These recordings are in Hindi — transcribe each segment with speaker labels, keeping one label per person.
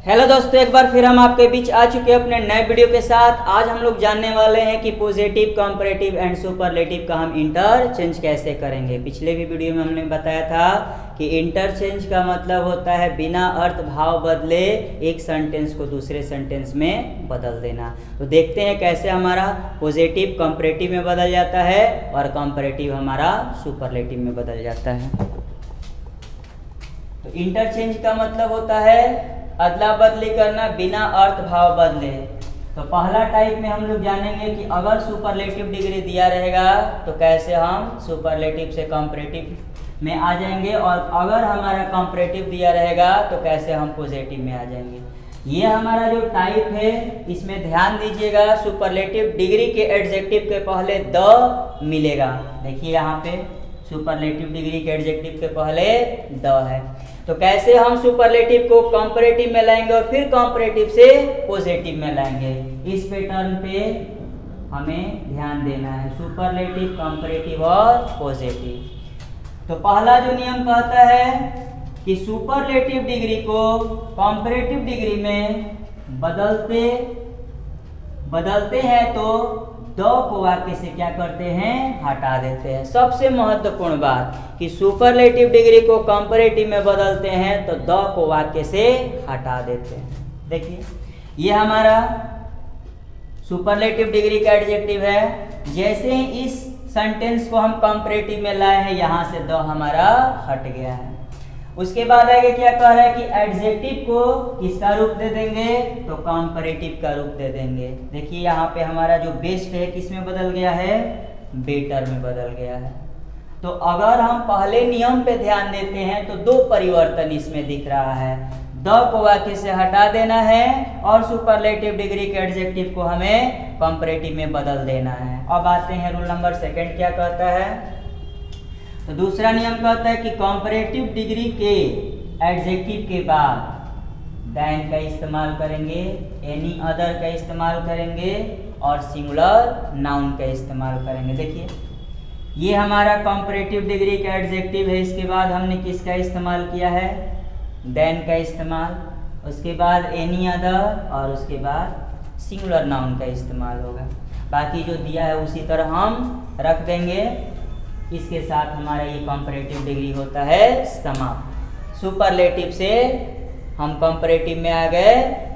Speaker 1: हेलो दोस्तों, एक बार फिर हम आपके बीच आ चुके हैं अपने नए वीडियो के साथ। आज हम लोग जानने वाले हैं कि पॉजिटिव, कंपैरेटिव एंड सुपरलेटिव का हम इंटरचेंज कैसे करेंगे। पिछले भी वीडियो में हमने बताया था कि इंटरचेंज का मतलब होता है बिना अर्थ भाव बदले एक सेंटेंस को दूसरे सेंटेंस में बदल देना। तो देखते हैं कैसे हमारा पॉजिटिव कंपैरेटिव में बदल जाता है और कंपैरेटिव हमारा सुपरलेटिव में बदल जाता है। तो इंटरचेंज का मतलब होता है अदला बदली करना बिना अर्थ भाव बदले। तो पहला टाइप में हम लोग जानेंगे कि अगर सुपरलेटिव डिग्री दिया रहेगा तो कैसे हम सुपरलेटिव से कंपैरेटिव में आ जाएंगे, और अगर हमारा कंपैरेटिव दिया रहेगा तो कैसे हम पॉजिटिव में आ जाएंगे। ये हमारा जो टाइप है इसमें ध्यान दीजिएगा, सुपरलेटिव डिग्री के एडजेक्टिव के पहले द मिलेगा। देखिए यहाँ पे सुपरलेटिव डिग्री के एडजेक्टिव के पहले द है। तो कैसे हम सुपरलेटिव को कंपैरेटिव में लाएंगे और फिर कंपैरेटिव से पॉजिटिव में लाएंगे, इस पैटर्न पे हमें ध्यान देना है। सुपरलेटिव, कंपैरेटिव और पॉजिटिव। तो पहला जो नियम कहता है कि सुपरलेटिव डिग्री को कंपैरेटिव डिग्री में बदलते हैं तो द को वाक्य से क्या करते हैं, हटा देते हैं। सबसे महत्वपूर्ण बात कि सुपरलेटिव डिग्री को कंपैरेटिव में बदलते हैं तो द को वाक्य से हटा देते हैं। देखिए ये हमारा सुपरलेटिव डिग्री का एडजेक्टिव है। जैसे ही इस सेंटेंस को हम कंपैरेटिव में लाए हैं, यहाँ से द हमारा हट गया है। उसके बाद आगे क्या कह रहा है कि एडजेक्टिव को किसका रूप दे देंगे, तो कंपैरेटिव का रूप दे देंगे। देखिए यहाँ पे हमारा जो बेस्ट है किस में बदल गया है, बेटर में बदल गया है। तो अगर हम पहले नियम पे ध्यान देते हैं तो दो परिवर्तन इसमें दिख रहा है। द को वाक्य से हटा देना है और सुपरलेटिव डिग्री के एडजेक्टिव को हमें कंपैरेटिव में बदल देना है। अब आते हैं रूल नंबर सेकंड, क्या कहता है। तो दूसरा नियम कहता है कि कंपैरेटिव डिग्री के एडजेक्टिव के बाद देन का इस्तेमाल करेंगे, एनी अदर का इस्तेमाल करेंगे और सिंगुलर नाउन का इस्तेमाल करेंगे। देखिए ये हमारा कंपैरेटिव डिग्री का एडजेक्टिव है, इसके बाद हमने किसका इस्तेमाल किया है, देन का इस्तेमाल, उसके बाद एनी अदर और उसके बाद सिंगुलर नाउन का इस्तेमाल होगा। बाकी जो दिया है उसी तरह हम रख देंगे। इसके साथ हमारा ये कंपैरेटिव डिग्री होता है समाप्त। सुपरलेटिव से हम कंपैरेटिव में आ गए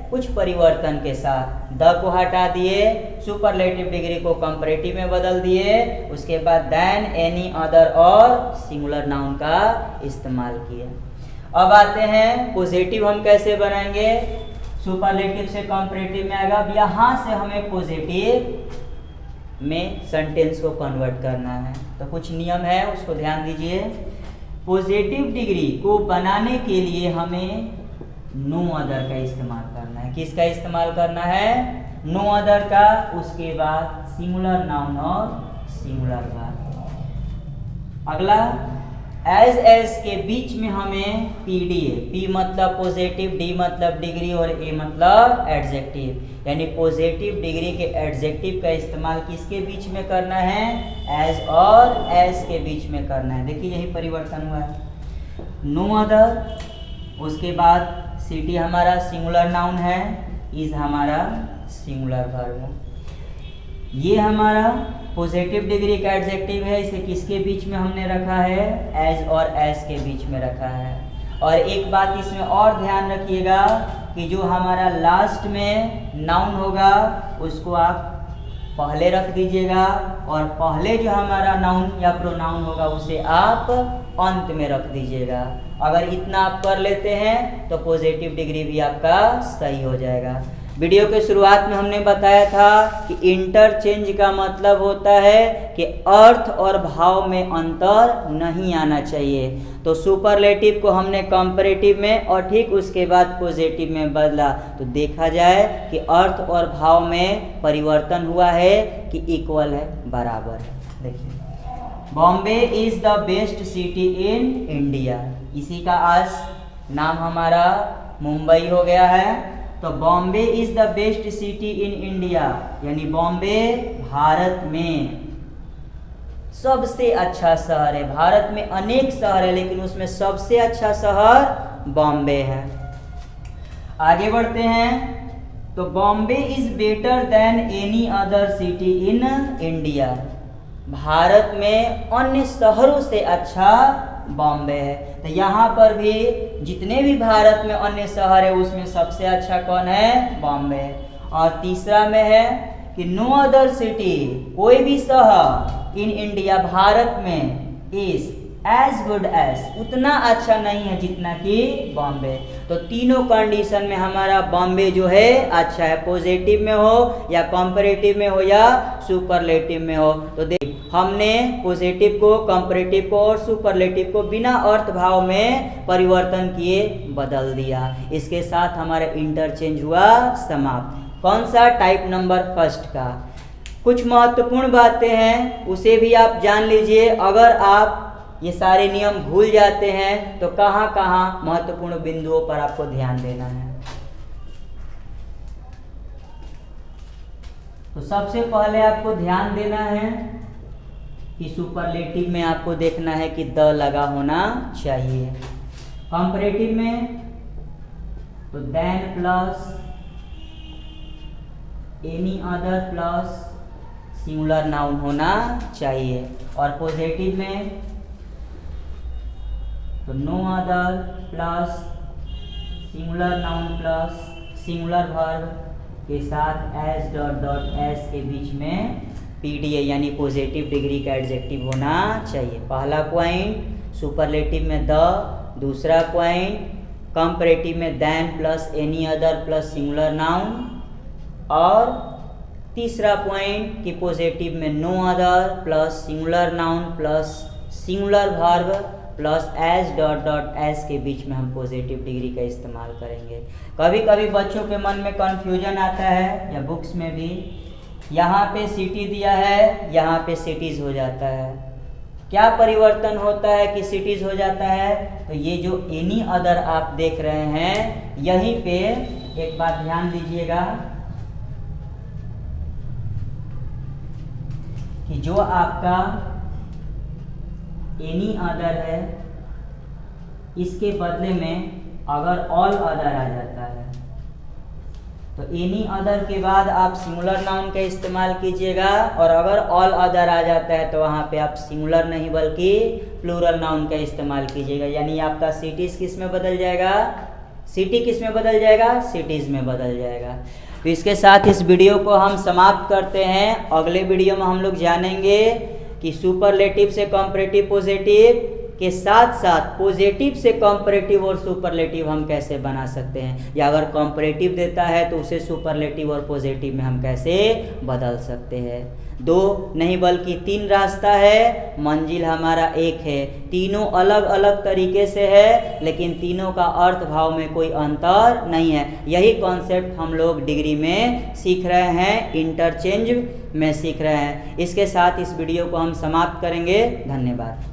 Speaker 1: कुछ परिवर्तन के साथ। द को हटा दिए, सुपरलेटिव डिग्री को कंपैरेटिव में बदल दिए, उसके बाद देन, एनी अदर और सिंगुलर नाउन का इस्तेमाल किए। अब आते हैं पॉजिटिव हम कैसे बनाएंगे। सुपरलेटिव से कंपैरेटिव में आएगा, अब यहाँ से हमें पॉजिटिव में सेंटेंस को कन्वर्ट करना है। तो कुछ नियम है उसको ध्यान दीजिए। पॉजिटिव डिग्री को बनाने के लिए हमें नो अदर का इस्तेमाल करना है। किसका इस्तेमाल करना है, नो अदर का, उसके बाद सिंगुलर नाउन और सिंगुलर वर्ब। अगला एज के बीच में हमें पीडी है, पी मतलब पॉजिटिव, डी मतलब डिग्री और ए मतलब एडजेक्टिव, यानी पॉजिटिव डिग्री के एडजेक्टिव का इस्तेमाल किसके बीच में करना है, एज और एज के बीच में करना है। देखिए यही परिवर्तन हुआ है। नो अदर, उसके बाद सिटी हमारा सिंगुलर नाउन है, इज हमारा सिंगुलर वर्ब है। ये हमारा पॉजिटिव डिग्री का एडजेक्टिव है, इसे किसके बीच में हमने रखा है, एज और एस के बीच में रखा है। और एक बात इसमें और ध्यान रखिएगा कि जो हमारा लास्ट में नाउन होगा उसको आप पहले रख दीजिएगा, और पहले जो हमारा नाउन या प्रोनाउन होगा उसे आप अंत में रख दीजिएगा। अगर इतना आप कर लेते हैं तो पॉजिटिव डिग्री भी आपका सही हो जाएगा। वीडियो के शुरुआत में हमने बताया था कि इंटरचेंज का मतलब होता है कि अर्थ और भाव में अंतर नहीं आना चाहिए। तो सुपरलेटिव को हमने कंपैरेटिव में और ठीक उसके बाद पॉजिटिव में बदला, तो देखा जाए कि अर्थ और भाव में परिवर्तन हुआ है कि इक्वल है, बराबर है। देखिए Bombay is the best city in India, इसी का आज नाम हमारा मुंबई हो गया है। तो Bombay is the best city in India, यानी बॉम्बे भारत में सबसे अच्छा शहर है। भारत में अनेक शहर है लेकिन उसमें सबसे अच्छा शहर बॉम्बे है। आगे बढ़ते हैं। तो Bombay is better than any other city in India. Bharat में अन्य शहरों से अच्छा बॉम्बे है। तो यहाँ पर भी जितने भी भारत में अन्य शहर है उसमें सबसे अच्छा कौन है? बॉम्बे है। और तीसरा में है कि नो अदर सिटी, कोई भी शहर इन इंडिया, भारत में, इज एज गुड एज, उतना अच्छा नहीं है जितना कि बॉम्बे। तो तीनों कंडीशन में हमारा बॉम्बे जो है अच्छा है, पॉजिटिव में हो या कंपैरेटिव में हो या सुपरलेटिव में हो। तो देख हमने पॉजिटिव को, कंपैरेटिव को और सुपरलेटिव को बिना अर्थ भाव में परिवर्तन किए बदल दिया। इसके साथ हमारा इंटरचेंज हुआ समाप्त। कौन सा? टाइप नंबर फर्स्ट का। कुछ महत्वपूर्ण बातें हैं उसे भी आप जान लीजिए। अगर आप ये सारे नियम भूल जाते हैं तो कहाँ कहाँ महत्वपूर्ण बिंदुओं पर आपको ध्यान देना है। तो सबसे पहले आपको ध्यान देना है कि सुपरलेटिव में आपको देखना है कि द लगा होना चाहिए। कंपैरेटिव में तो than plus any other plus singular noun होना चाहिए। और पॉजिटिव में तो no other plus singular noun plus singular verb के साथ एस डॉट डॉट एस के बीच में पीडीए यानी पॉजिटिव डिग्री का एडजेक्टिव होना चाहिए। पहला पॉइंट सुपरलेटिव में द, दूसरा पॉइंट कंपैरेटिव में than plus any other plus singular noun, और तीसरा पॉइंट कि पॉजिटिव में no other plus singular noun plus singular verb plus S dot dot S के बीच में हम पॉजिटिव डिग्री का इस्तेमाल करेंगे। कभी कभी बच्चों के मन में कन्फ्यूजन आता है या बुक्स में भी, यहाँ पे सिटी दिया है, यहाँ पे सिटीज़ हो जाता है। क्या परिवर्तन होता है कि सिटीज़ हो जाता है? तो ये जो एनी अदर आप देख रहे हैं यहीं पे एक बात ध्यान दीजिएगा कि जो आपका एनी अदर है इसके बदले में अगर ऑल अदर आ जाता है तो एनी अदर के बाद आप सिंगुलर नाउन का इस्तेमाल कीजिएगा, और अगर ऑल अदर आ जाता है तो वहाँ पे आप सिंगुलर नहीं बल्कि प्लूरल नाउन का इस्तेमाल कीजिएगा। यानी आपका सिटीज़ किस में बदल जाएगा? सिटी किस में बदल जाएगा? सिटीज़ में बदल जाएगा। तो इसके साथ इस वीडियो को हम समाप्त करते हैं। अगले वीडियो में हम लोग जानेंगे कि सुपरलेटिव से कंपैरेटिव पॉजिटिव के साथ साथ पॉजिटिव से कंपैरेटिव और सुपरलेटिव हम कैसे बना सकते हैं, या अगर कंपैरेटिव देता है तो उसे सुपरलेटिव और पॉजिटिव में हम कैसे बदल सकते हैं। 2 नहीं बल्कि 3 रास्ता है, मंजिल हमारा एक है। तीनों अलग अलग तरीके से है लेकिन तीनों का अर्थ भाव में कोई अंतर नहीं है। यही कॉन्सेप्ट हम लोग डिग्री में सीख रहे हैं, इंटरचेंज में सीख रहे हैं। इसके साथ इस वीडियो को हम समाप्त करेंगे। धन्यवाद।